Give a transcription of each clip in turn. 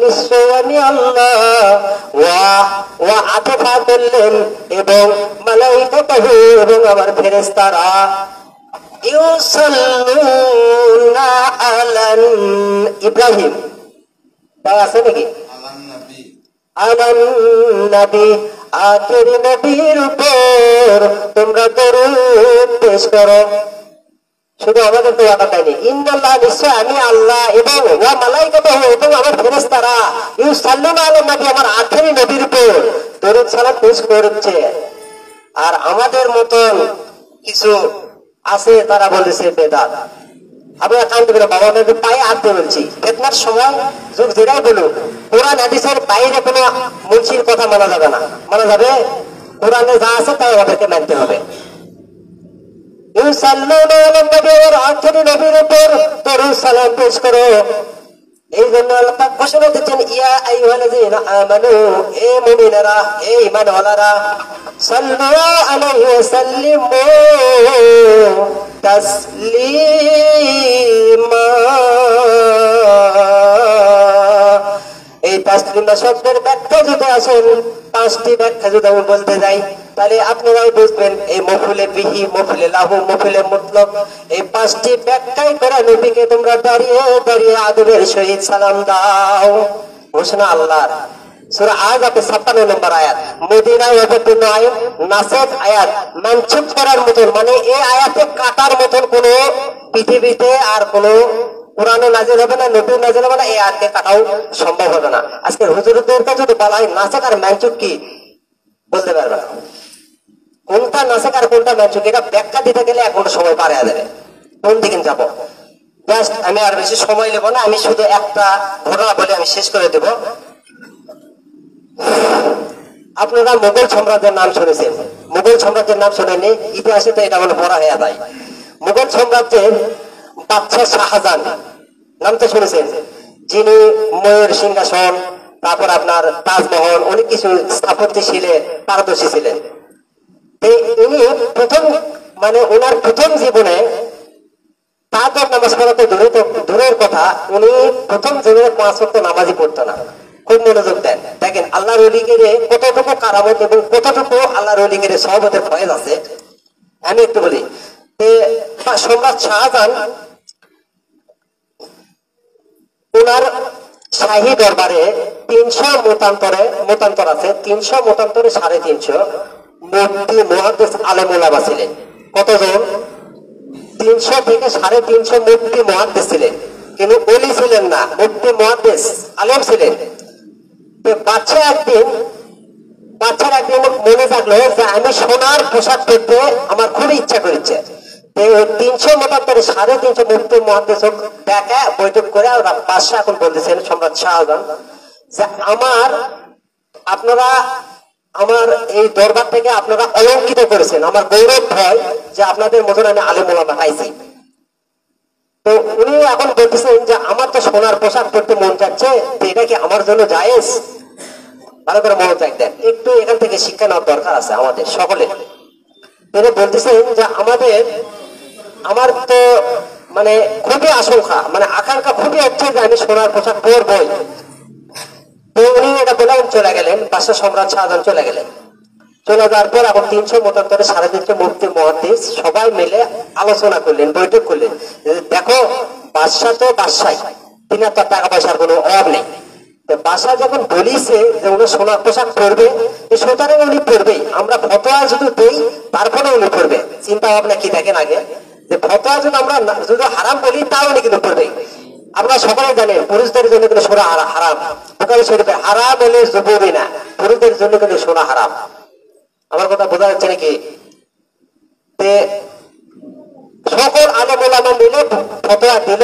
নিশ্চয় আমি আল্লাহ ওয়া আতফা করলেন এবং মালাইকাতুহু এবং আমার ফেরেশতারা ইউসাল্লুনা আলান ইব্রাহিম তাই আছে নাকি আলান নবী আখির নবীর উপর তোমরা দরুদ পেশ করো। শুধু আমাদের তো ওয়াদা দেয়নি, ইন্নাল্লাহ নিশ্চয় আমি আল্লাহ এবং ওয়া মালাইকাতুহু এবং আমার ফেরেশতারা ইউসাল্লুনা আলান নবী আমার আখির নবীর উপর দরুদ সালাম পেশ করছে। আর আমাদের মতন কিছু আছে তারা বলেছে বেদাত। আপনারা কান দেবেন বাবা, আমাদের পায়ে হাত দিয়ে বলছি, ফিতনার সময় যুগ যেটাই বলুক কোরআন হাদিসের বাইরে কোনো মুন্সির কথা মানা যাবে না। মানা যাবে কোরআনে যা আছে তাই আমাদেরকে মানতে হবে। ইউসাল্লুনা আলান নবী ওয়া আখির নবীর উপর দরুদ সালাম পেশ করো। এই জন্য আল্লাহ পাক ঘোষণা দিচ্ছেন, ইয়া আইয়ুহাল্লাযীনা আমানু, হে মুমিনেরা, হে ঈমানওয়ালারা, সাল্লু আলাইহি ওয়া সাল্লিমু তাসলিমা। এই তাসলিমা শব্দের ব্যাখ্যা যদি আসেন, 5টি ব্যাখ্যা যদি আমি বলতে যাই তাহলে আপনারাই বুঝবেন এই মফুলে বিহি, মফুলে লাহু, মফুলে মুতলক, এই 5টি ব্যাখ্যাই করে নবীকে তোমরা দাঁড়িয়ে দাঁড়িয়ে আদবের সহিত সালাম দাও। ঘোষণা আল্লাহর। সূরা আযাব 56 নম্বর আয়াত, মদিনায় অবতীর্ণ আয়াত, নাসেখ আয়াত, মানসুখ করার মতন, মানে এই আয়াতে কাটার মতন কোন পৃথিবীতে আর কোন কোরআনে নাজিল হবে না, নবী নাজিল হবে না, এই আয়াতকে কাটাও সম্ভব হবে না। আজকে হুজুরদের কাছে যদি বলা হয় নাসেখ আর মানসুখ কি, বলতে পারবে না কোনটা নাসেখ আর কোনটা মানসুখ। এটা ব্যাখ্যা দিতে গেলে এখন সময় পার হয়ে যাবে, কোন দিকে যাব। জাস্ট আমি আর বেশি সময় নেব না, আমি শুধু একটা ঘটনা বলে আমি শেষ করে দেব। আপনারা মুঘল সম্রাজ্যের নাম শুনেছেন, মুঘল সম্রাজ্যের নাম শুনেননি, ইতিহাসে তো এটা বলে পড়া হয়ে যায়। মুঘল সাম্রাজ্যের বাদশাহ শাহজাহান নাম তো শুনেছেন, যিনি ময়ূর সিংহাসন, তারপর আপনার তাজমহল, অনেক কিছু স্থাপত্য শিল্পে পারদর্শী ছিলেন। উনি প্রথম, মানে ওনার প্রথম জীবনে তাহাজ্জুদ নামাজ পড়াতে দূরের কথা, উনি প্রথম জীবনে 5 ওয়াক্ত নামাজই পড়তো না। খুব মনোযোগ দেন, দেখেন আল্লাহর ওলিদের কতটুকু কারামত এবং কতটুকু আল্লাহর ওলিদের সহবতের ফয়েজ আছে। আমি একটু বলি, সম্রাট শাহজাহান ওনার শাহী দরবারে 300 মতান্তর আছে, 300 মতান্তরে 350 মুফতি মুহাদ্দিস আলেম উলামা ছিলেন। কতজন? 300 থেকে 350 মুফতি মুহাদ্দিস ছিলেন, কিন্তু ওলি ছিলেন না, মুফতি মুহাদ্দিস আলেম ছিলেন। বাচ্চার একদিন মনে থাকলো যে আমি সোনার পোশাক পরতে আমার খুবই ইচ্ছা করেছে। 300 মতান্তরে 350 মুফতি মুহাদ্দিস দেখা বৈঠক করে ওরা বাদশা এখন বলতেছেন সম্রাট শাহজাহান যে আপনারা আমার এই দরবার থেকে আপনারা অলঙ্কিত করেছেন, আমার গৌরব হয় যে আপনাদের মতন আমি আলেম ওলামা পাইছি। তো উনি এখন বলতেছেন যে আমার তো সোনার পোশাক পরতে মন চাচ্ছে, তো এটা কি আমার জন্য জায়েজ? ভালো করে মনোযোগ দেন, একটু এখান থেকে শিক্ষা নেওয়ার দরকার আছে আমাদের সকলের। তিনি বলতেছেন যে আমার তো মানে খুবই আশঙ্কা, মানে আকাঙ্ক্ষা খুবই হচ্ছে যে আমি সোনার পোশাক পরবই। তো উনি এটা বলে চলে গেলেন, বাদশাহ সম্রাট শাহজাহান চলে গেলেন। চলে যাওয়ার পর এখন 300 মতান্তরে 350 মুফতি মুহাদ্দিস সবাই মিলে আলোচনা করলেন, বৈঠক করলেন। দেখো বাদশাহ তো বাদশাই, তিনি তো টাকা পয়সার কোনো অভাব নেই। বাদশাহ যখন বলিছে যে উনি সোনার পোশাক পরবে, সুতরাং উনি পরবেই। আমরা ফতোয়া যদি দেই তারপরে উনি পরবে। চিন্তা ভাবনা কি দেখেন আগে, যে ফতোয়া যদি আমরা যদি হারাম বলি তাও উনি কিন্তু পরবেই। আপনারা সকলে জানেন পুরুষদের জন্য কিন্তু সোনা হারাম, বুখারী শরীফে হারাম হলে জরুরি না, পুরুষদের জন্য কিন্তু সোনা হারাম। আমার কথা বোঝা যাচ্ছে নাকি? সকল আলেম ওলামা মিলে ফতোয়া দিল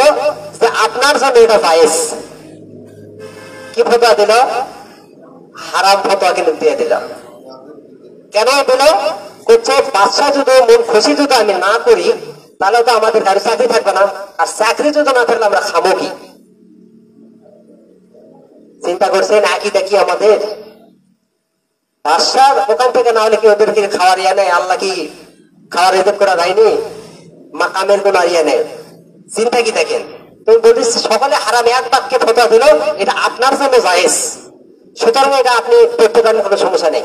যে আপনার জন্য এটা জায়েজ। কি ফতোয়া দিল? হারাম ফতোয়া কিন্তু দিয়ে দিল। কেন দিল? করছে বাদশাহ যদি মন খুশি যদি আমি না করি তাহলে তো আমাদের কারো চাকরি থাকবে না, আর চাকরি যদি না থাকলে আমরা খাবো কি? চিন্তা করছেন একই দেখি আমাদের বাদশাহ ওখান থেকে না হলে কি ওদেরকে খাওয়ার ইয়া নেই? আল্লাহ কি খাওয়ার রেজেক্ট করা যায়নি? মাকামের কোন ইয়া নেই? চিন্তা কি দেখেন। তুমি বলতেছি সকলে হারাম এক বাক্যে ফতোয়া দিল, এটা আপনার জন্য জায়েজ, সুতরাং এটা আপনি করতে পারেন, কোনো সমস্যা নেই।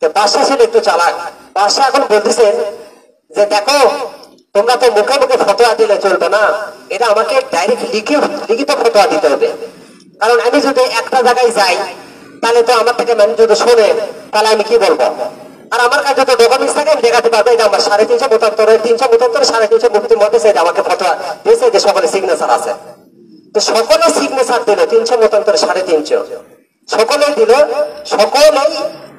তো বাদশা ছিল একটু চালাক। বাদশা এখন বলতেছেন যে দেখো, তোমরা তো মুখে মুখে ফতোয়া দিলে চলবে না, এটা আমাকে ডাইরেক্ট লিখিত ফতোয়া দিতে হবে। কারণ আমি যদি একটা জায়গায় যাই, তাহলে তো আমার থেকে মানুষ যদি শোনে, তাহলে আমি কি বলবো? আর আমার কাছে যত ডকুমেন্টস থাকে আমি দেখাতে পারবো এটা আমার 373 373 মুক্তির মধ্যে সেটা আমাকে ফতোয়া দিয়েছে যে সকলে সিগনেচার আছে। তো সকলে সিগনেচার দিল 372 350, সকলেই দিল। সকলেই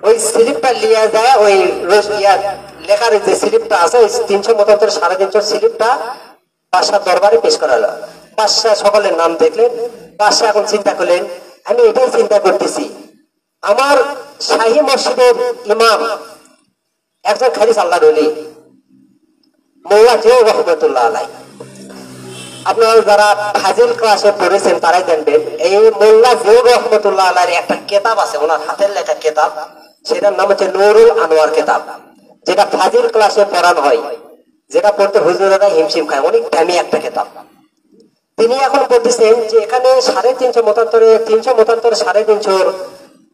ওই স্লিপটা নিয়ে যায়, ওই লেখার যে স্লিপটা আছে ওই 372 350 স্লিপটা বাদশার দরবারে পেশ করালো। বাদশা সকলের নাম দেখলেন। বাদশা এখন চিন্তা করলেন, আমি এটাই চিন্তা করতেছি, আমার শাহী মসজিদের ইমাম একজন খালিস আল্লাহর ওলি মোল্লা জিয়াউর রহমতুল্লাহ আলাই। আপনারা যারা ফাজিল ক্লাসে পড়েছেন তারাই জানবেন, এই মোল্লা জিয়াউর রহমতুল্লাহ আলাইর একটা কেতাব আছে, ওনার হাতের লেখা কেতাব, সেটার নাম হচ্ছে নুরুল আনোয়ার কেতাব, যেটা ফাজিল ক্লাসে পড়ানো হয়, যেটা পড়তে হুজুরেরা হিমশিম খায়, অনেক দামি একটা কেতাব। তিনি এখন বলতেছেন যে এখানে 350 350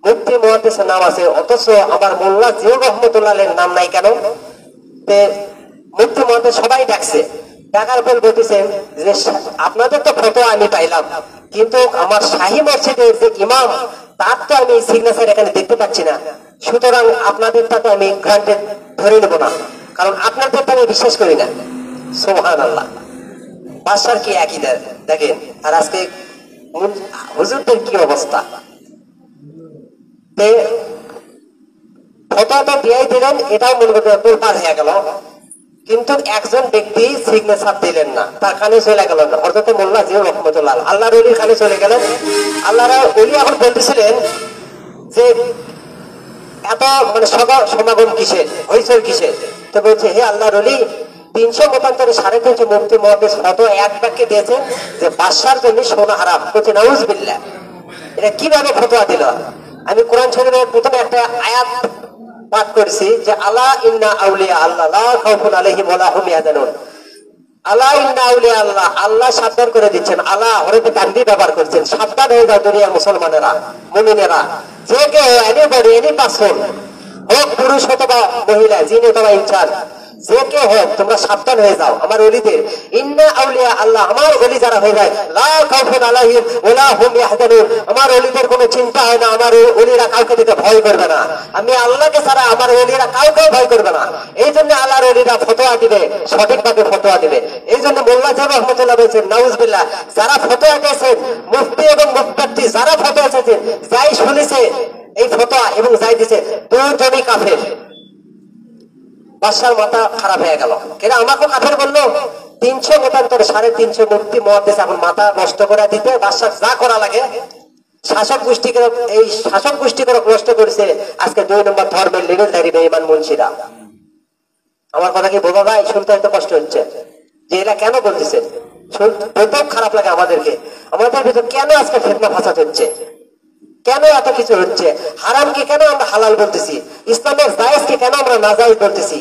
মুফতি মুহাদ্দিসের নাম আছে, অথচ আমার মোল্লা জিয়াউর রহমতুল্লাহ আলাইর নাম নাই কেন? মুফতি মুহাদ্দিস সবাই ডাকছে, ডাকার পর বলতেছেন যে আপনাদের তো ফতোয়া আমি পাইলাম, কিন্তু আমার শাহী মসজিদের যে ইমাম তার তো আমি সিগনেচার এখানে দেখতে পাচ্ছি না, সুতরাং আপনাদেরটা তো আমি গ্রান্টেড ধরে নেব না, কারণ আপনাদেরটা আমি বিশ্বাস করি না। সুবহানাল্লাহ, বাদশার কি একই দেখেন, আর আজকে হুজুরদের কি অবস্থা। ফতোয়া তো দিয়েই দিলেন, এটাও মনে করতে তোলপাড় হয়ে গেল, কিন্তু একজন ব্যক্তি সিগনেচার দিলেন না, তার কানে চলে গেল না, অর্থাৎ মোল্লা জিয়াউর রহমতুল্লাহ আল্লাহর ওলির কানে চলে গেলেন। আল্লাহর ওলি এখন বলতেছিলেন যে এত মানে সমাগম কিসের, হইচই কিসের? তো বলছে, হে আল্লাহর ওলি, 372 350 মুফতি মুহাদ্দিস ফতোয়া এক বাক্যে দিয়েছেন যে বাদশার জন্য সোনা হারাম। বলছে নাউজুবিল্লাহ, এটা কিভাবে ফতোয়া দিল? আমি কোরআন শরীফের প্রথমে একটা আয়াত পাঠ করেছি যে আলা ইন্না আউলিয়া আল্লাহ লা খাউফুন আলাইহিম ওয়া লা হুম ইয়াহজানুন। আলা ইন্না আউলিয়া আল্লাহ, আল্লাহ সাবধান করে দিচ্ছেন, আল্লাহ হরফে তানবিহ ব্যবহার করছেন, সাবধান হয়ে যাও দুনিয়ার মুসলমানেরা, মুমিনেরা, যে কেউ এনিবডি এনি পারসন হোক, পুরুষ অথবা মহিলা, জিন অথবা ইনসান, যে কেউ হোক, তোমরা সাবধান হয়ে যাও আমার ওলিদের। ইন্না আউলিয়া আল্লাহ, আমার ওলি যারা হয়ে যায়, লা খাউফুন আলাইহিম ওয়া লা হুম ইয়াহজানুন, আমার ওলিদের কোনো চিন্তা হয় না, আমার ওলিরা কাউকে দিতে ভয় করবে না, আমি আল্লাহকে ছাড়া আমার ওলিরা কাউকে ভয় করবে না। এই জন্য আল্লাহর ওলিরা ফতোয়া দিবে, সঠিকভাবে ফতোয়া দিবে। এই জন্য মোল্লা জিয়াউর রহমতুল্লাহ বলেছেন নাউজুবিল্লাহ, যারা ফতোয়া দিয়েছেন, মুফতি এবং মুফতি যারা ফতোয়া দিয়েছেন, যাই শুনেছে এই ফতোয়া এবং যাই দিছে, দুজনই কাফের। বাদশার মাথা খারাপ হয়ে গেল, কেনা আমাকে কাফের বললো? 372 350 মুফতি মুহাদ্দিস এখন মাথা নষ্ট করে দিতে বাদশার যা করা লাগে, শাসক গোষ্ঠীকে, এই শাসক গোষ্ঠীকে নষ্ট করেছে আজকে 2 নম্বর ধর্মের লেভেলধারী বেঈমান মুন্সিরা। আমার কথা কি বোঝা যায়? শুনতে হয়তো কষ্ট হচ্ছে যে এরা কেন বলতেছে, শুনতেও খারাপ লাগে আমাদেরকে। আমাদের ভিতর কেন আজকে ফিতনা ফাসাদ হচ্ছে, কেন এত কিছু হচ্ছে? হারামকে কেন আমরা হালাল বলতেছি, ইসলামের জায়েজকে কেন আমরা নাজায়েজ বলতেছি?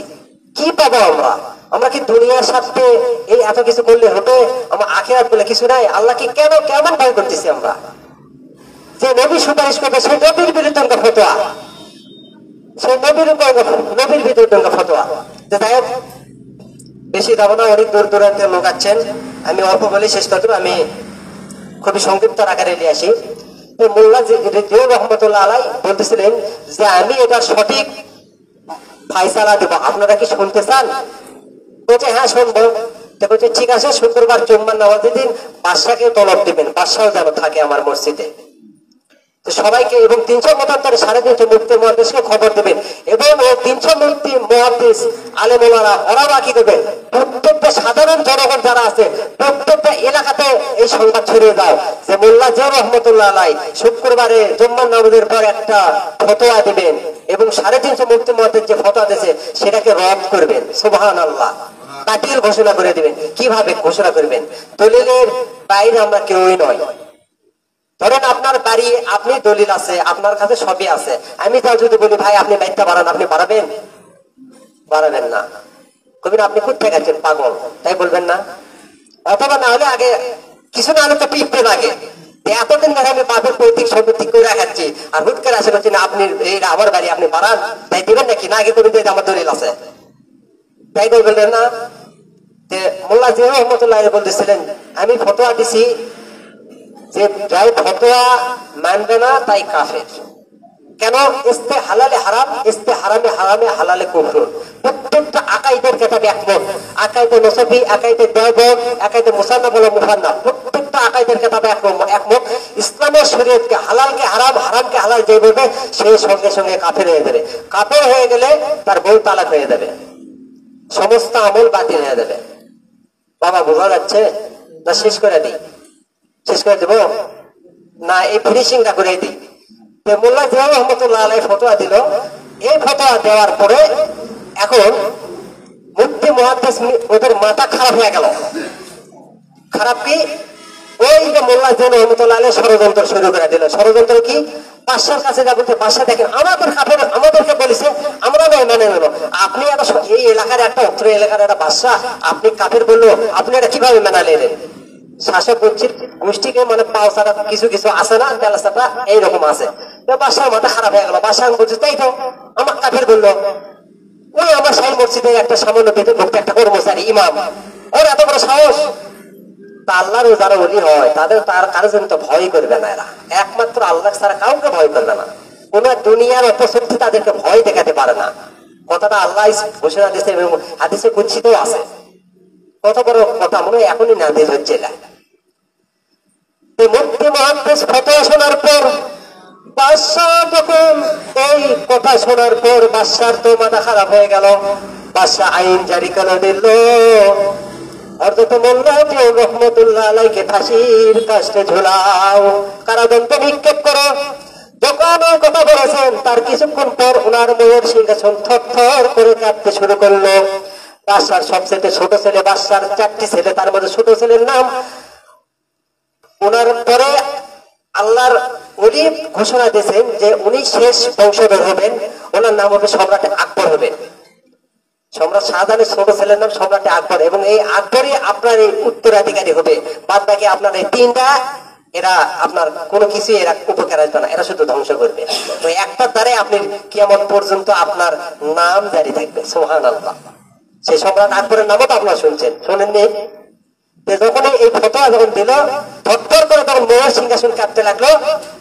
কি পাবো আমরা? আমরা কি দুনিয়ার সাথে এই এত কিছু করলে হবে? আমার আখিরাত বলে কিছু নাই? আল্লাহকে কেন কেমন ভয় করতেছি আমরা? যে নবী সুপারিশ করবে সেই নবীর বিরুদ্ধে ফতোয়া, সেই নবীর বিরুদ্ধে ফতোয়া। যাই হোক, বেশি যাবো না, অনেক দূর দূরান্তের লোক আছেন, আমি অল্প বলে শেষ করতে, আমি খুবই সংক্ষিপ্ত আকারে নিয়ে আসি। মোল্লা জিয়াউর রহমতুল্লাহ আলাই বলতেছিলেন যে আমি এটা সঠিক ফায়সালা দেব, আপনারা কি শুনতে চান? বলছে হ্যাঁ শুনবো। তো বলছে ঠিক আছে, শুক্রবার জুম্মার নামাজের দিন বাদশাকে তলব দিবেন, বাদশাও যেন থাকে আমার মসজিদে। সবাইকে এবং 372 350 মুফতি মুহাদ্দিসকে খবর দেবেন, এবং 300 মুফতি মুহাদ্দিস আলেম ওলামা ওরা বাকি দেবেন। প্রত্যেকটা সাধারণ জনগণ যারা আছে প্রত্যেকটা এলাকাতে এই সংবাদ ছড়িয়ে দাও যে মোল্লা জিয়াউর রহমতুল্লাহ আলাই শুক্রবারে জুম্মার নামাজের পর একটা ফতোয়া দিবেন, এবং 350 মুফতি মুহাদ্দিস যে ফতোয়া দিয়েছে সেটাকে রদ করবেন। সুবহানাল্লাহ, বাতিল ঘোষণা করে দিবেন। কিভাবে ঘোষণা করবেন? দলিলের বাইরে আমরা কেউই নয়। ধরেন আপনার বাড়ি, আপনি দলিল আছে, আপনার কাছে সবই আছে, আমি তাও যদি বলি ভাই আপনি বাইকটা বাড়ান, আপনি বাড়াবেন? বাড়াবেন না। কবির আপনি কোথায় গেছেন, পাগল, তাই বলবেন না? অথবা না হলে আগে কিছু না হলে তো পিঁপড়ে লাগে। এতদিন ধরে আমি বাপের পৈতৃক সম্পত্তি করে রাখাচ্ছি, আর হুট করে আসে বলছি না আপনি এইটা আমার বাড়ি, আপনি বাড়ান, তাই দিবেন নাকি? না আগে করে দিয়ে আমার দলিল আছে, তাই বলবেন না? যে মোল্লা জিয়া রহমতুল্লাহ বলতেছিলেন, আমি ফতোয়া দিছি যে যাই ফতোয়া মানবে না তাই কাফের। কেন? ইস্তে হালালে হারাম, ইস্তে হারামে হারামে, হালালে কুফর। প্রত্যেকটা আকাইদের কেতাবে একমত। আকাইদে নসফি, আকাইদে দেওবন্দ, আকাইদে মুসান্নাফ ওয়াল মুফান্নাফ, প্রত্যেকটা আকাইদের কেতাবে একমত। ইসলামের শরীয়তকে হালালকে হারাম, হারামকে হালাল যে বলবে সে সঙ্গে সঙ্গে কাফের হয়ে যাবে। কাফের হয়ে গেলে তার বউ তালাক হয়ে যাবে, সমস্ত আমল বাতিল হয়ে যাবে। বাবা বোঝা যাচ্ছে? না শেষ করে দিই? শেষ করে দেব না এই ফিনিশিংটা করে দিই? মোল্লা জিয়া রহমতুল্লাহ আলাই ফতোয়া দিল। এই ফতোয়া দেওয়ার পরে এখন মুফতি মুহাদ্দিস ওদের মাথা খারাপ হয়ে গেল। খারাপ কি? ওই যে মোল্লা জিয়া রহমতুল্লাহ আলাই ষড়যন্ত্র শুরু করে দিল। ষড়যন্ত্র কি? বাদশার কাছে যা বলতে, বাদশা দেখেন আমাদের কাফের, আমাদেরকে বলেছে, আমরা নয় মানে নেব। আপনি এই এলাকার একটা অত্র এলাকার একটা বাদশা, আপনি কাফের বললো, আপনি এটা কিভাবে মেনা নিলেন? শাসক গোষ্ঠীকে মানে পাও ছাড়া কিছু কিছু আছে না, তেলাচাটা এইরকম আছে। বাদশার মাথা খারাপ হয়ে গেল। বাদশা বলছে তাই তো, আমার কাফের বললো। ওই আমার শাহী মসজিদে একটা সামান্য বেতনভুক্ত একটা কর্মচারী ইমাম, ওর এত বড় সাহস! তা আল্লাহর যারা ওলি হয় তাদের তার কারো জন্য তো ভয় করবে না। এরা একমাত্র আল্লাহ ছাড়া কাউকে ভয় করবে না। কোন দুনিয়ার অপশক্তি তাদেরকে ভয় দেখাতে পারে না। কথাটা আল্লাহ ঘোষণা দিয়েছে এবং হাদিসে কুদসিতেও আছে। কত বড় কথা, মনে হয় এখনই নাযিল হচ্ছে। মুফতি মুহাদ্দিস ফতোয়া শোনার পর বাদশা যখন এই কথা শোনার পর বাদশার তো মাথা খারাপ হয়ে গেল। বাদশা আইন জারি করে দিল, অর্থাৎ মোল্লা জিয়া রহমতুল্লাহ আলাইকে ফাঁসির কাস্টে ঝুলাও, কারাদণ্ডে নিক্ষেপ করো। যখন ওই কথা বলেছেন তার কিছুক্ষণ পর ওনার মনের সিংহাসন থরথর করে কাঁপতে শুরু করলো। বাদশার সবচেয়ে ছোট ছেলে, বাদশার 4টি ছেলে, তার মধ্যে ছোট ছেলের নাম, ওনার পরে আল্লাহর উনি ঘোষণা দিয়েছেন যে উনি শেষ বংশধর হবেন, ওনার নাম হবে সম্রাট আকবর হবেন। সম্রাট শাহজাহানের ছোট ছেলের নাম সম্রাট আকবর, এবং এই আকবরই আপনার এই উত্তরাধিকারী হবে। বাদ বাকি আপনার এই 3টা, এরা আপনার কোনো কিছু এরা উপকার আসবে না, এরা শুধু ধ্বংস করবে। তো একটার দ্বারে আপনি কিয়ামত পর্যন্ত আপনার নাম জারি থাকবে। সুবহানাল্লাহ। সেই সম্রাট আকবরের নামও তো আপনারা শুনছেন, শোনেননি? যখন এই ফতোয়া যখন দিল, থরথর করে তখন মোহর সিংহাসন কাঁপতে লাগলো।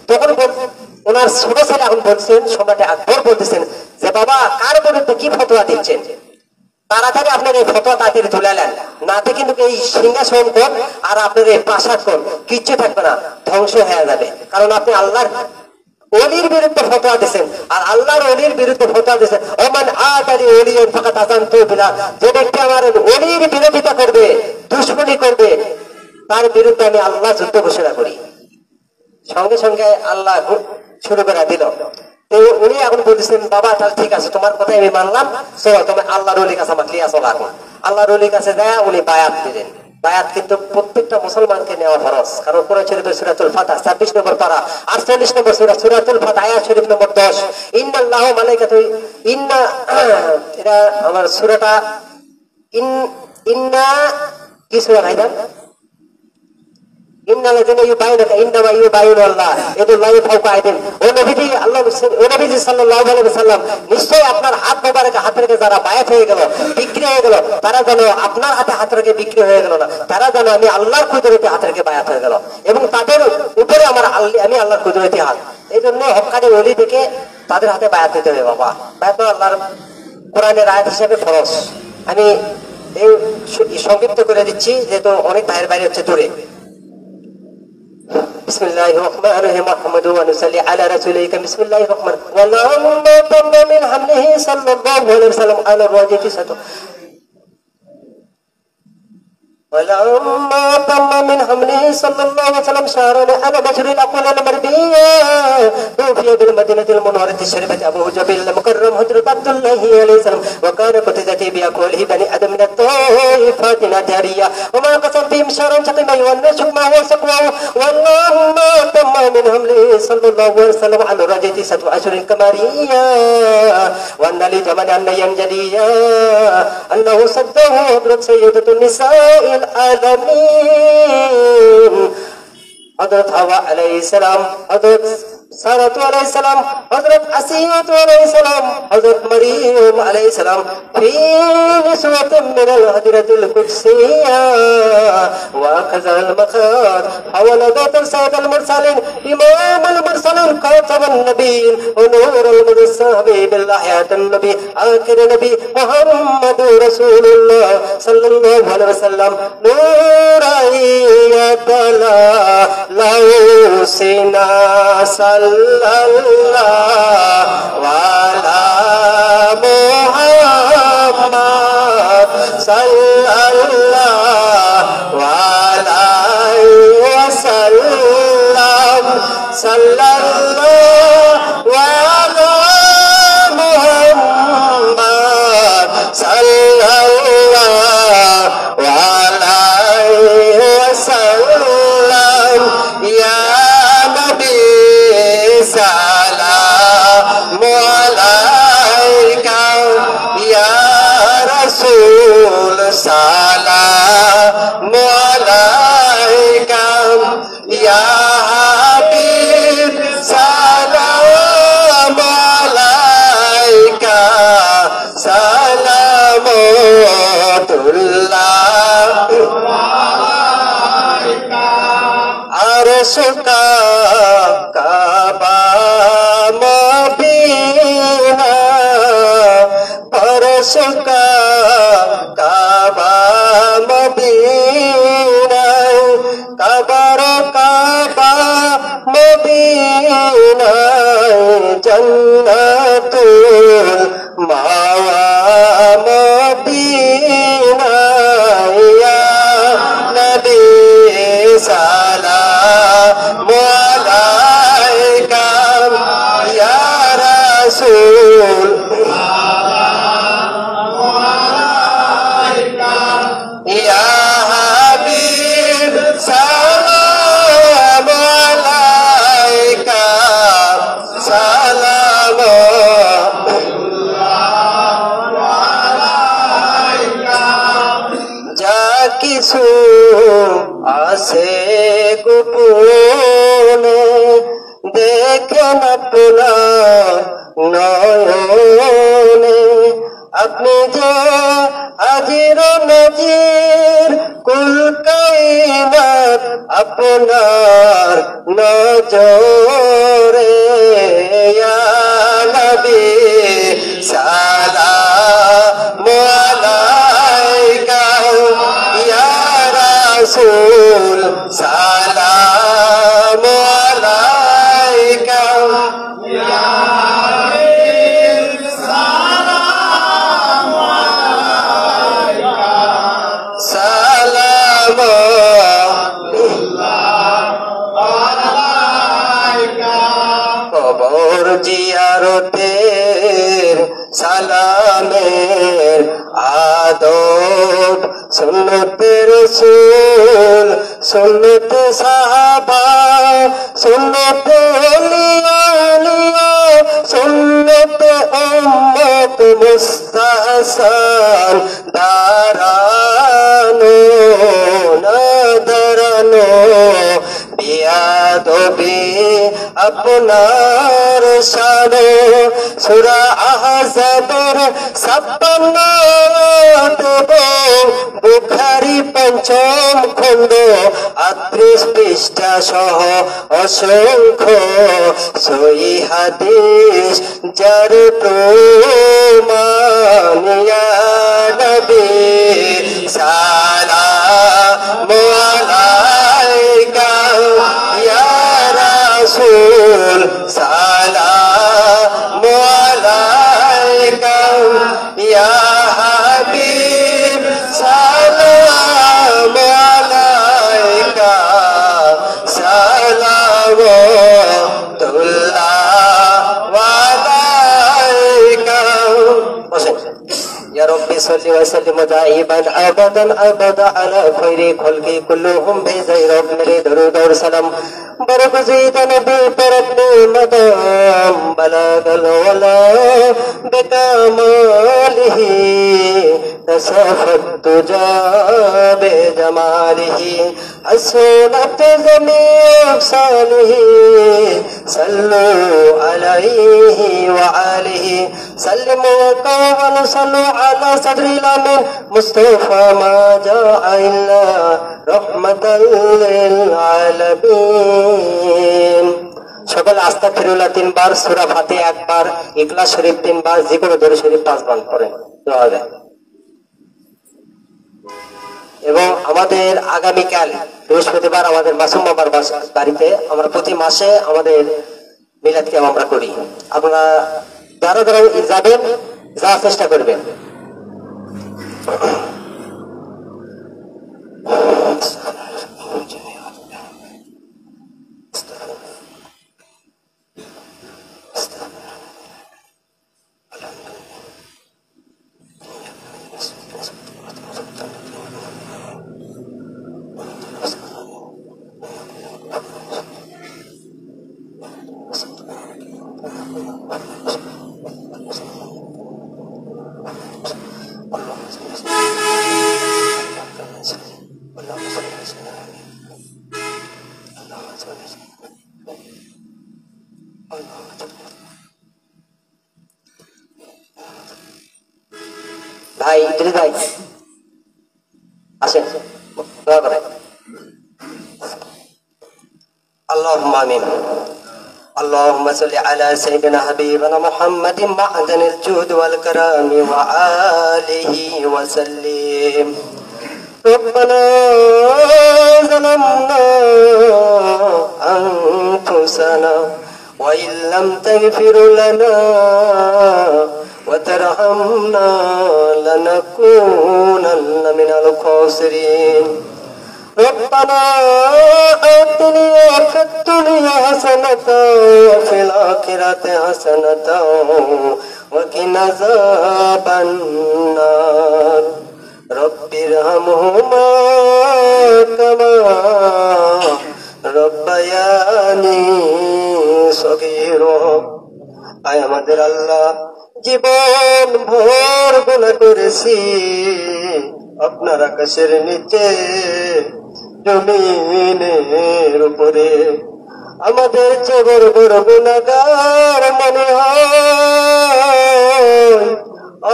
তখন ওনার ছোট ছেলে এখন বলছেন, সম্রাট আকবর বলতেছেন যে বাবা কার বিরুদ্ধে কি ফতোয়া দিচ্ছেন? তাড়াতাড়ি আপনার এই ফতোয়া তাড়াতাড়ি তুলালেন, নাতে কিন্তু এই সিংহাসন কোন আর আপনার এই প্রাসাদ কোন কিচ্ছু থাকবে না, ধ্বংস হয়ে যাবে। কারণ আপনি আল্লাহর ওলির বিরুদ্ধে ফতোয়া দিয়েছেন, আর আল্লাহর ওলির বিরুদ্ধে ফতোয়া দিয়েছেন। ওমান আতালি ওলিয়ান ফাকাত আযানতু বিলা, যে ব্যক্তি আমার ওলির বিরোধিতা করবে, দুশমনি করবে, তার বিরুদ্ধে আমি আল্লাহ যুদ্ধ ঘোষণা করি। সঙ্গে সঙ্গে আল্লাহ শুরু করে দিল। তো উনি এখন বলতেছেন বাবা তাহলে ঠিক আছে, তোমার কথাই আমি মানলাম, চলো তুমি আল্লাহর ওলির কাছে আমার লিয়া চলো। এখন আল্লাহর ওলির কাছে যায় উনি বায়াত দিলেন। বায়াত কিন্তু প্রত্যেকটা মুসলমানকে নেওয়া ফরজ, কারণ কোরআন শরীফের সূরাতুল ফাতিহা 26 নম্বর পারা, 48 নম্বর সূরা সূরাতুল ফাতিহা আয়াত শরীফ নম্বর 10, ইন্নাল্লাহু মালাইকাতু ইন্না, এটা আমার সূরাটা ইন্না কি সূরা ভাইজান? ইন্নাল্লাযিনা ইউবাইয়ুনাকা ইন্নামা ইউবাইয়ুনাল্লাহ ইয়াদুল্লাহি ফাওকা আইদিহিম। ও নবীজি, আল্লাহ ও নবীজি সাল্লাল্লাহু আলাইহি ওয়াসাল্লাম, নিশ্চয়ই আপনার হাত মোবারকে হাত রেখে যারা বায়াত হয়ে গেল, বিক্রি হয়ে গেল, তারা যেন আপনার হাতে হাত রেখে বিক্রি হয়ে গেল না, তারা যেন আমি আল্লাহর কুদরতে হাত রেখে বায়াত হয়ে গেল, এবং তাদের উপরে আমি আল্লাহর কুদরতি হাত। এই জন্য হক্কানি ওলি থেকে তাদের হাতে বায়াত দিতে হবে। বাবা বায়াত আল্লাহর কোরআনের আয়াত হিসেবে ফরজ। আমি এই সংক্ষিপ্ত করে দিচ্ছি যেহেতু অনেক ভাইয়ের বাইরে হচ্ছে দূরে। بسم الله الرحمن الرحيم محمد ونصلي على رسولك بسم الله الرحمن ولما تم من حمله صلى الله عليه وسلم على الراجح ولما تم من حمله صلى الله عليه وسلم شهرا على بشر الأقوال المربية توفي بالمدينة المنورة الشريفة أبو جبل المكرم حضرة عبد الله عليه السلام، وكان قتدتي بأقواله بني آدم من الطائفات نادرية، وما قسم بهم شهرا سقيما والناس ما هو سقواه. ولما تم من حمله صلى الله عليه وسلم على الراجح تسعة أشهر قمرية وأن لزمن أن ينجلي أنه صدق حضرت سيدة النساء العالمين حضرت حواء عليه السلام حضرت سارة عليه السلام حضرت أسية عليه السلام حضرت مريم عليه السلام في نسوة من الهدرة القدسية وأخذ المخاض حول ذات سيد المرسلين إمام المرسلين خاتم النبيين ونور المتصابي بالحياة النبي آخر نبي محمد رسول الله صلى الله عليه وسلم نور يتلا له سنا صلى الله وعلى محمد صلى الله عليه وسلم صلى الله وعلى محمد صلى الله عليه وسلم يا سلام عليك يا رسول سلام عليك يا حبيب سلام عليك سلامات الله عرشك كعبة مدينة عرشك كعبة مدينة كعبة مدينة جنة المأوى مدينة يا نبي سلام عليك يا رسول يا حبيب سلام عليك سلام যা কিছু আছে গোপনে দেখেন আপনার নয়নে আপনি যে হাজির নজির কুল কায়নাত আপনার নজরে ইয়া নবী সালাম আলাইকা ইয়া রাসূল সালাম আলাইকা ইয়া কবর জিয়ারতের সালামের আদব সুন্নতে রাসূল সুন্নতে সাহাবা সুন্নতে আলিয়া সুন্নতে উম্মত মুস্তাহসান দাঁড়ানো না দাঁড়ানো বিয়াদবি আপনার শানে সূরা আহজাবের 56 দেব বুখারী পঞ্চম খণ্ড 38 পৃষ্ঠা সহ অসংখ্য সহিহ হাদিস যার প্রমাণ ইয়া নবী সালাম আলাইকা ইয়া রাসূল সালাম আলাইকা ইয়া হাবিব সালাম আলাইকা সালাওয়াতুল্লাহ আলাইকা ইয়া রব্বি صل وسلم دائما ابدا ابدا على خير خلق كلهم بزير میرے درود اور سلام برگزید نبی پر اپنے مدام بلغ الولا بکمالہ كشفت الدجى بجماله حسنت جميع صالح صلوا عليه وآله سلموا وقوموا صلوا على صدر الأمين مصطفى ما جاء إلا رحمة للعالمين সকল আস্তাগফিরুল্লাহ 3 বার সূরা ফাতিহা 1 বার ইখলাস শরীফ 3 বার জিকির দরুদ শরীফ 5 বার পড়েন দোয়া হবে। এবং আমাদের আগামীকাল বৃহস্পতিবার আমাদের মাসুম বাবার বাড়িতে আমরা প্রতি মাসে আমাদের মিলাদ কিয়াম আমরা করি। আপনারা যারা যারা যাবেন যাওয়ার চেষ্টা করবেন। ভাই ইদ্রিস ভাই আসেন দোয়া করেন। اللهم آمين اللهم صل على سيدنا حبيبنا محمد معدن الجود والكرم وآله وسلم ربنا ظلمنا أنفسنا وإن لم تغفر لنا وترحمنا لنكونن من الخاسرين ربنا آتنا في الدنيا حسنة وفي الآخرة حسنة وقنا عذاب النار رب ارحمهما كما ربياني صغيرا আয় আমাদের আল্লাহ জীবন ভর গুনাহ করেছি আপনার আকাশের নিচে জমিনের উপরে আমাদের চেয়ে বড় বড় গুনাহগার মনে হয়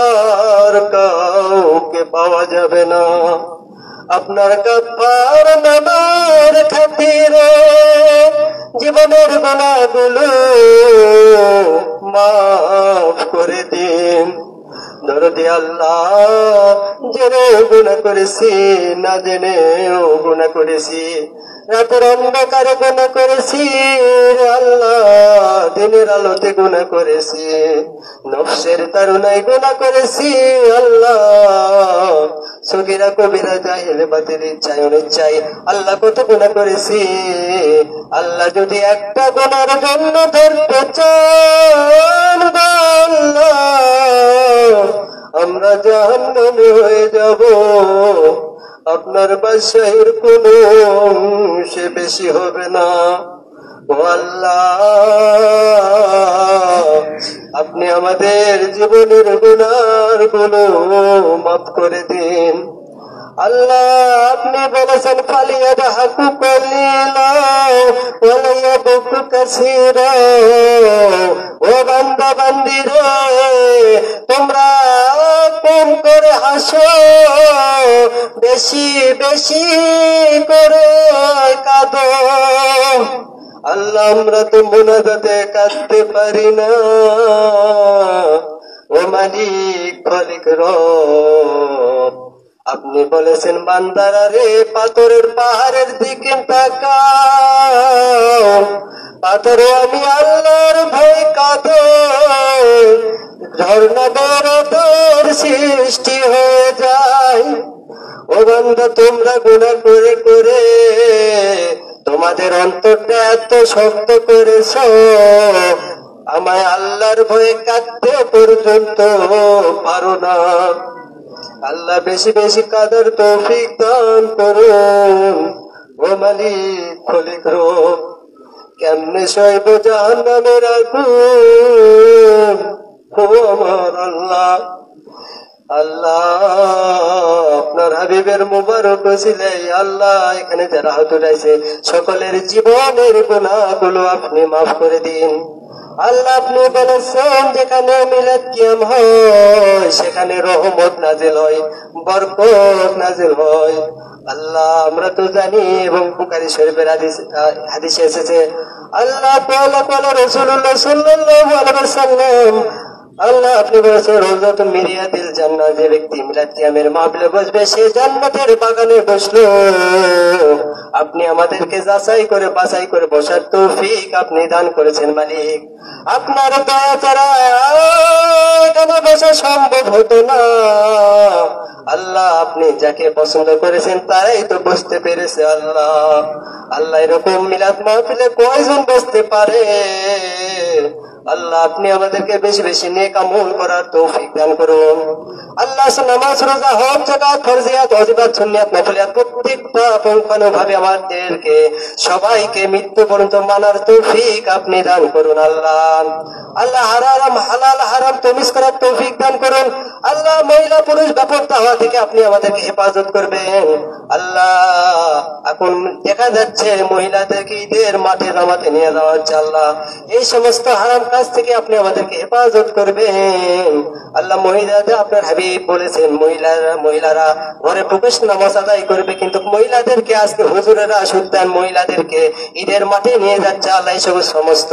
আর কাউকে পাওয়া যাবে না আপনার গফফার নামের খাতিরে জীবনের গুনাহগুলো মাফ করে দিন দরদি আল্লাহ জেনে গুনাহ করেছি না জেনেও গুনাহ করেছি রাতের অন্ধকারে গুনাহ করেছি আল্লাহ দিনের আলোতে গুনাহ করেছি নফসের তাড়নায় গুনাহ করেছি আল্লাহ সগীরা কবিরা জাহিল বাতিল ইচ্ছায় অনিচ্ছায় আল্লাহ কত গুনাহ করেছি আল্লাহ যদি একটা গুনার জন্য ধরতে চান আল্লাহ আমরা জাহান্নামে হয়ে যাব আপনার বাদশাহীর কোনো অংশে বেশি হবে না ও আল্লাহ আপনি আমাদের জীবনের গুনাহগুলো মাফ করে দিন আল্লাহ আপনি বলেছেন ফালিয়াদ হাকু কলিলা ওয়া ইয়াবকু কাসীরা ও বান্দা বান্দিরা তোমরা কম করে হাসো বেশি বেশি করে কাঁদো আল্লাহ আমরা তো মুনাজাতে কাঁদতে পারি না ও মালিক খালিক রব আপনি বলেছেন বান্দারা রে পাথরের পাহাড়ের দিকে তাকাও পাথরে আমি আল্লাহর ভয় কাঁদো ঝর্ণা দরদের সৃষ্টি হয়ে যায় ও বান্দা তোমরা গুনাহ করে করে তোমাদের অন্তরটা এত শক্ত করেছো আমায় আল্লাহর ভয়ে কাঁদতে পর্যন্ত পারো না আল্লাহ বেশি বেশি কাদার তৌফিক দান করুন। ও মালিক খলিক রব, কেমনে সইব জাহান্নামের আগুন। ও আমার আল্লাহ, আল্লাহ আপনার হাবিবের মুবারক ওসিলায় আল্লাহ এখানে যারা হাত উঠাইছে সকলের জীবনের গুনাহগুলো আপনি মাফ করে দিন। আল্লাহ আপনি বলেছেন যেখানে মিলাদ কিয়াম হয় সেখানে রহমত নাজিল হয়, বরকত নাজিল হয়। আল্লাহ আমরা তো জানি এবং বুখারী শরীফের হাদিসে এসেছে, আল্লাহ তাআলা বলেন রাসূলুল্লাহ সাল্লাল্লাহু আলাইহি ওয়াসাল্লাম, আল্লাহ আপনি বলেছেন রওজাতুল মিরিয়াতিল জান্নাহ, যে ব্যক্তি মিলাদ কিয়ামের মাহফিলে বসবে সে জান্নাতের বাগানে বসলো। আপনি আমাদেরকে যাচাই করে বাছাই করে বসার তৌফিক আপনি দান করেছেন মালিক। আপনার দয়া ছাড়া এখানে বসা সম্ভব হতো না। আল্লাহ আপনি যাকে পছন্দ করেছেন তারাই তো বসতে পেরেছে। আল্লাহ আল্লাহ এরকম মিলাদ মাহফিলে কয়জন বসতে পারে? আল্লাহ আপনি আমাদেরকে বেশি বেশি নেক আমল করার তৌফিক দান করুন। আল্লাহ নামাজ রোজা হজ যাকাত ফরজিয়াত ওয়াজিবাত সুন্নাত নফলিয়াত প্রত্যেকটা পুঙ্খানুভাবে আমাদেরকে সবাইকে মৃত্যু পর্যন্ত মানার তৌফিক আপনি দান করুন। আল্লাহ আল্লাহ হারাম হালাল হারাম তমিজ করার তৌফিক দান করুন। আল্লাহ মহিলা পুরুষ ব্যাপক দাওয়া থেকে আপনি আমাদেরকে হেফাজত করবেন। আল্লাহ এখন দেখা যাচ্ছে মহিলাদেরকে ঈদের মাঠে জামাতে নিয়ে যাওয়া হচ্ছে। আল্লাহ এই সমস্ত হারাম কাজ থেকে আপনি আমাদেরকে হেফাজত করবেন। আল্লাহ মহিলাদের আপনার হাবিব বলেছেন মহিলারা ঘরে প্রবেশ নামাজ আদায় করবে, কিন্তু মহিলাদেরকে আজকে হুজুরেরা সুলতান মহিলাদেরকে ঈদের মাঠে নিয়ে যাচ্ছে। আল্লাহ এই সমস্ত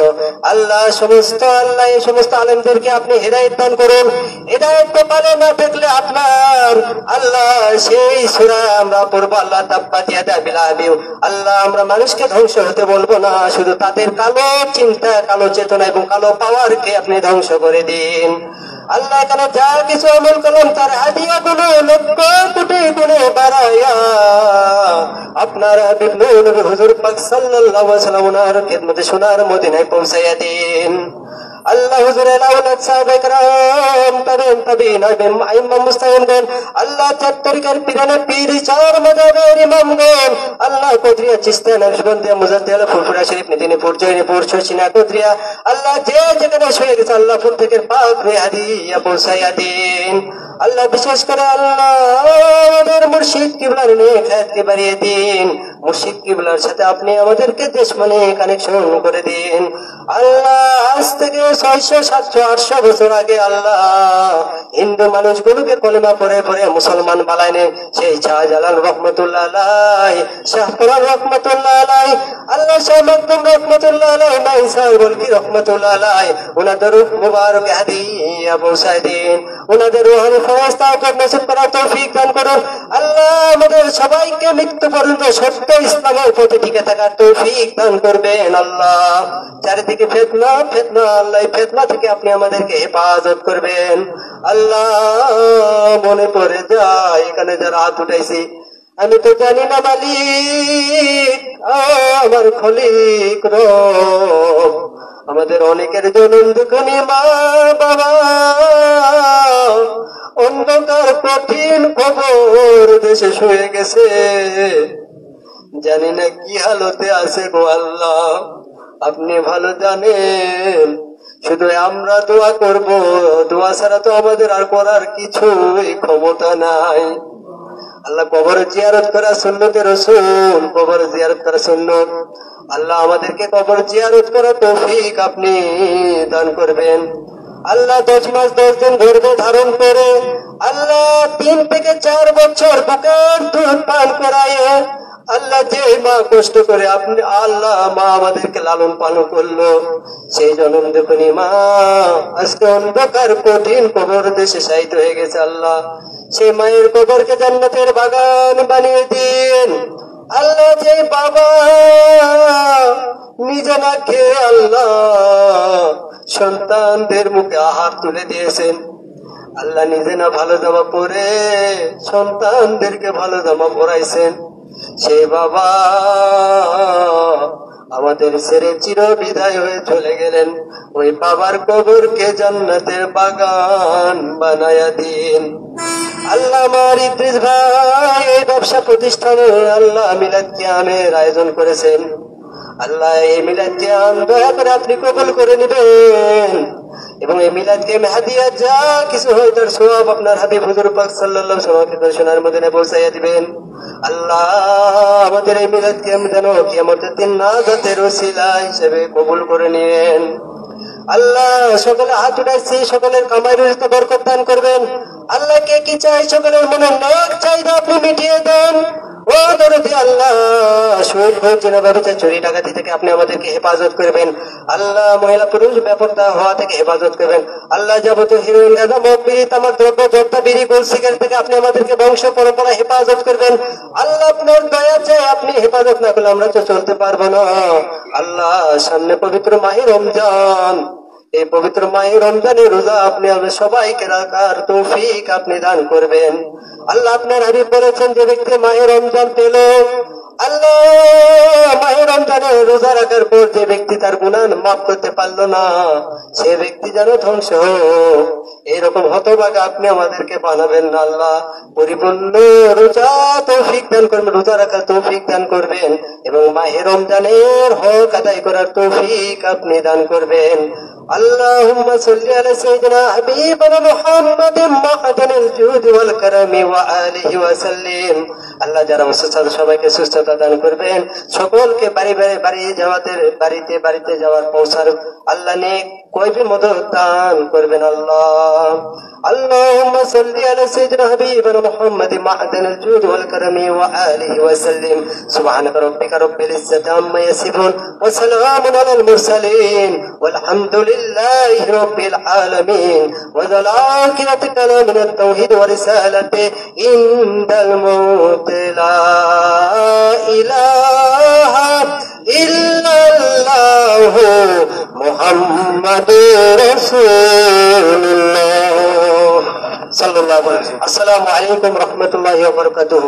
আল্লাহ এই সমস্ত আলেমদেরকে আপনি হেদায়েত দান করুন। হেদায়েত কপালে না থাকলে আপনার আল্লাহ সেই সূরা আমরা পড়ব, আল্লাহ তাব্বাত ইয়াদা বিল আবিউ। আল্লাহ আমরা মানুষকে ধ্বংস হতে বলবো না, শুধু তাদের কালো চিন্তা, কালো চেতনা এবং কালো পাওয়ারকে আপনি ধ্বংস করে দিন। আল্লাহ এখানে যা কিছু আমল করলাম তার হাদিয়া গুলো লক্ষ কোটি গুণে বাড়াইয়া আপনার হাবিব নবী হুজুর পাক সাল্লাল্লাহু আলাইহি ওয়াসাল্লাম ওনার খেদমতে সোনার মদিনায় পৌঁছাইয়া দিন। আল্লাহ হুজুরের আওলাদ সাহাবায়ে কেরাম তাবেঈন আইম্মা মুস্তাহিদিন আল্লাহ চার তরিকার পীরানে পীর চার মাযহাবের ইমামগণ আল্লাহ কদরিয়া চিশতিয়া নকশবন্দিয়া মুজাদ্দিয়া ফুরফুরা শরীফ মেদিনীপুর জয়নীপুর শর্ষিনা কদরিয়া আল্লাহ যে যেখানে শুয়ে গেছে আল্লাহ প্রত্যেকের পাক হয়ে হাদিয়া পৌঁছাইয়া দিন। আল্লাহ বিশেষ করে আল্লাহ আমাদের মুর্শিদ কিবলার নেক হায়াতকে বাড়িয়ে দিন। মুর্শিদ কিবলার সাথে আপনি আমাদেরকে দেশমানে কানেকশন করে দিন। আল্লাহ আজ থেকে 600, 700, 800 বছর আগে আল্লাহ হিন্দু মানুষগুলোকে কলেমা পড়ে পড়ে মুসলমান বানাইনে সেই শাহজালাল রহমতুল্লাহ আলাইহি, শাহ কোরআন রহমতুল্লাহ আলাইহি, আল্লাহ শাহ মাকদুম রহমতুল্লাহ আলাইহি, মাইসা বলকি রহমতুল্লাহ আলাইহি, ওনাদের রূহ মুবারক হাদিয়া পৌঁছায় দিন। ওনাদের রূহানি ফেরেশতা নসিব করার তৌফিক দান করুন। আল্লাহ আমাদের সবাইকে মৃত্যু পর্যন্ত সত্য ইসলামের পথে টিকে থাকার তৌফিক দান করবেন। আল্লাহ চারিদিকে ফিতনা আল্লাহ ফিতনা থেকে আপনি আমাদেরকে হেফাজত করবেন। আল্লাহ মনে পড়ে যায় এখানে যারা হাত উঠাইছি, আমি তো জানি না মালিক আমার খলিক রব, আমাদের অনেকের জনম দুঃখনী মা বাবা অন্ধকার কঠিন খবর দেশে শুয়ে গেছে, জানি না কি হালতে আছে গো আল্লাহ, আপনি ভালো জানেন। শুধু আমরা দোয়া করব, দোয়া ছাড়া তো আমাদের আর করার কিছুই ক্ষমতা নাই। আল্লাহ কবর জিয়ারত করা সুন্নতে রাসূল, কবর জিয়ারত করা সুন্নত। আল্লাহ আমাদেরকে কবর জিয়ারত করা তৌফিক আপনি দান করবেন। আল্লাহ 10 মাস 10 দিন গর্ভে ধারণ করে আল্লাহ 3 থেকে 4 বছর বুকের দুধ পান করায় আল্লাহ যে মা কষ্ট করে আপনি আল্লাহ মা আমাদেরকে লালন পালন করলো, সেই জনম দেখুনি মা আজকে অন্ধকার কঠিন কবর দেশে শায়িত হয়ে গেছে। আল্লাহ সেই মায়ের কবরকে জান্নাতের বাগান বানিয়ে দিন। আল্লাহ যে বাবা নিজে না খেয়ে আল্লাহ সন্তানদের মুখে আহার তুলে দিয়েছেন, আল্লাহ নিজে না ভালো জামা পরে সন্তানদেরকে ভালো জামা পরাইছেন, সেই বাবা আমাদের ছেড়ে চির বিদায় হয়ে চলে গেলেন। ওই বাবার কবরকে জান্নাতের বাগান বানায়া দিন। আল্লাহ আমার ইদ্রিস ভাই এই ব্যবসা প্রতিষ্ঠানে আল্লাহ মিলাদ কিয়ামের আয়োজন করেছেন। আল্লাহ এই মিলাদ কিয়াম দয়া করে আপনি কবুল করে নেবেন এবং এই মিলাদ কিয়াম হাদিয়া যা কিছু হয় তার সওয়াব আপনার হাবিব হুজুর পাক সাল্লাল্লাহু আলাইহি ওয়াসাল্লাম সোনার মদিনায় পৌঁছাইয়া দিবেন। আল্লাহ আমাদের এই মিলাদ কিয়াম যেন কিয়ামতের দিন নাজাতের ওসিলা হিসেবে কবুল করে নিয়েন। আল্লাহ সকলে হাত উঠাইছি, সকলের কামাই রুজিতে বরকত দান করবেন। আল্লাহ কে কি চাই সকলের মনে নেক চাহিদা আপনি মিটিয়ে দেন। ও দরদি আল্লাহ সুদ ঘুষ জিনা ব্যবসা চুরি ডাকাতি থেকে আপনি আমাদেরকে হেফাজত করবেন। আল্লাহ মহিলা পুরুষ বেপরদা হওয়া থেকে হেফাজত করবেন। আল্লাহ যাবতীয় হিরোইন গাঁজা মদ বিড়ি তামাক দ্রব্য জর্দা বিড়ি গোল সিগারেট থেকে আপনি আমাদেরকে বংশ পরম্পরা হেফাজত করবেন। আল্লাহ আপনার দয়া চাই, আপনি হেফাজত না করলে আমরা তো চলতে পারবো না। আল্লাহ সামনে পবিত্র মাহে রমজান, এই পবিত্র মাহে রমজানের রোজা আপনি আমাদের সবাইকে রাখার তৌফিক আপনি দান করবেন। আল্লাহ আপনার হাবিব বলেছেন যে ব্যক্তি মাহে রমজান পেল, আল্লাহ মাহে রমজানে রোজা রাখার পর যে ব্যক্তি তার গুনাহ মাফ করতে পারলো না সে ব্যক্তি যেন ধ্বংস হোক। এইরকম হতভাগা আপনি আমাদেরকে বানাবেন না। আল্লাহ পরিপূর্ণ রোজা তৌফিক দান করবেন, রোজা রাখার তৌফিক দান করবেন এবং মাহে রমজানের হক আদায় করার তৌফিক আপনি দান করবেন। اللهم صل على سيدنا حبيبنا محمد معدن الجود والكرم وآله وسلم। আল্লাহ যারা অসুস্থ সবাইকে সুস্থতা দান করবেন, সকলকে বাড়িতে বাড়িতে যাওয়ার পৌঁছার আল্লাহ নেক কয়বে মদত দান করবেন। আল্লাহ اللهم صل على سيدنا حبيبنا محمد معدن الجود والكرم وآله وسلم سبحان ربك رب العزة عما يصفون وسلام على المرسلين والحمد لله رب العالمين وذلك كلام من التوحيد ورسالة عند الموت لا إله إلا الله محمد رسول الله صلى الله عليه وسلم। السلام عليكم ورحمة الله وبركاته।